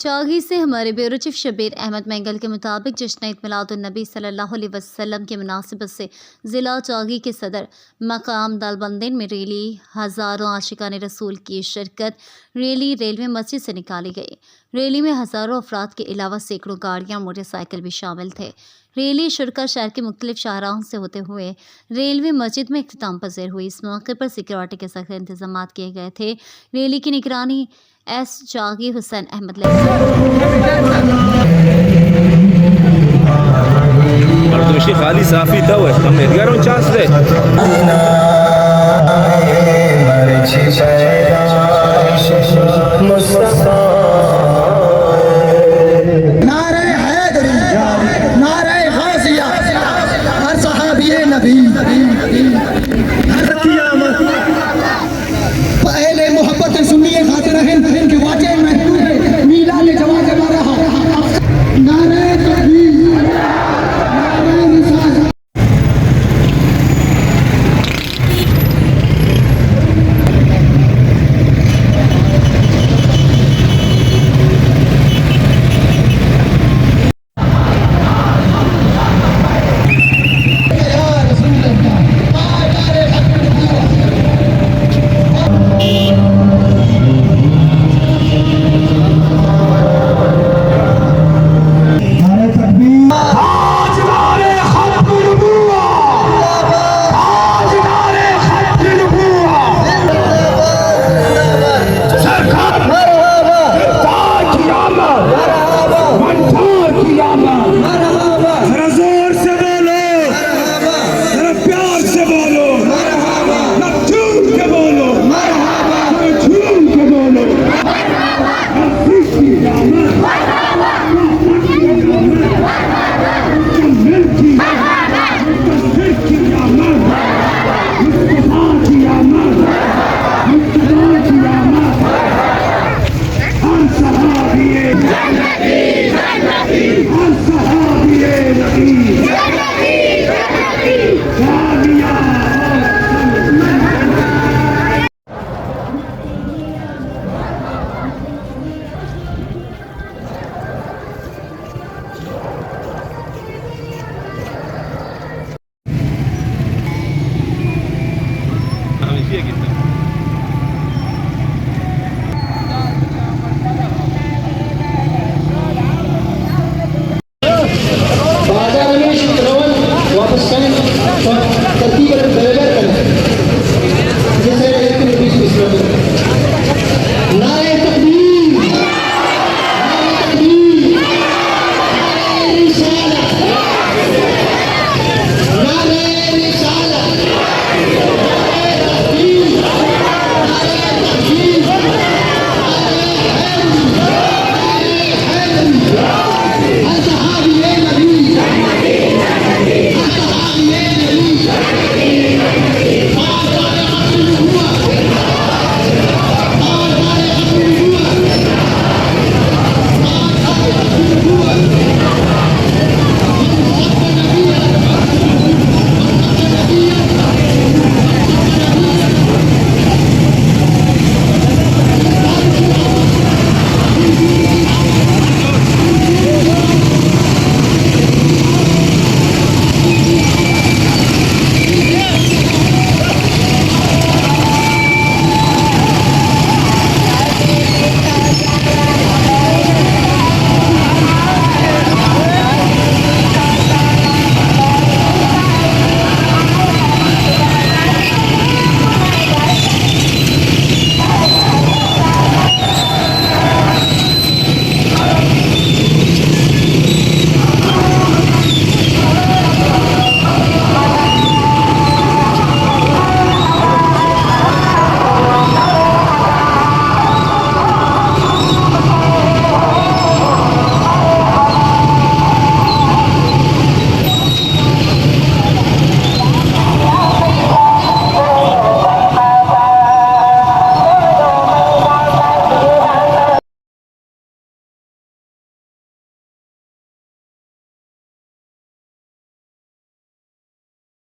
चागी से हमारे bureau chief Shabir Ahmed Mengal के मुताबिक जश्न ईद मिलादुन्नबी सल्लल्लाहु अलैहि वसल्लम की मुनासिबत से ज़िला चागी के सदर मकाम दालबंदीन में रैली हज़ारों आशिकाने रसूल की शिरकत। रैली रेलवे मस्जिद से निकाली गई। रैली में हज़ारों अफराद के अलावा सैकड़ों गाड़ियाँ मोटरसाइकिल भी शामिल थे। रैली शुरका शहर के मुख्तलिफ शाहराहों से होते हुए रेलवे मस्जिद में इख्तिताम पज़ीर हुई। इस मौके पर सिक्योरिटी के सख्त इंतजाम किए गए थे। रैली की निगरानी एस चागी हुसैन अहमद मर्दोशी खाली साफी था वो हम एडगारों चांस दे नारे हैदरी नारे गाज़िया हर सहाबी नबी पहले मोहब्बत सुनिए खातिर हैं कि वाकई में मीला ने जवाब दे रहा नारे तकबीर नारे रिसालत। हम इसी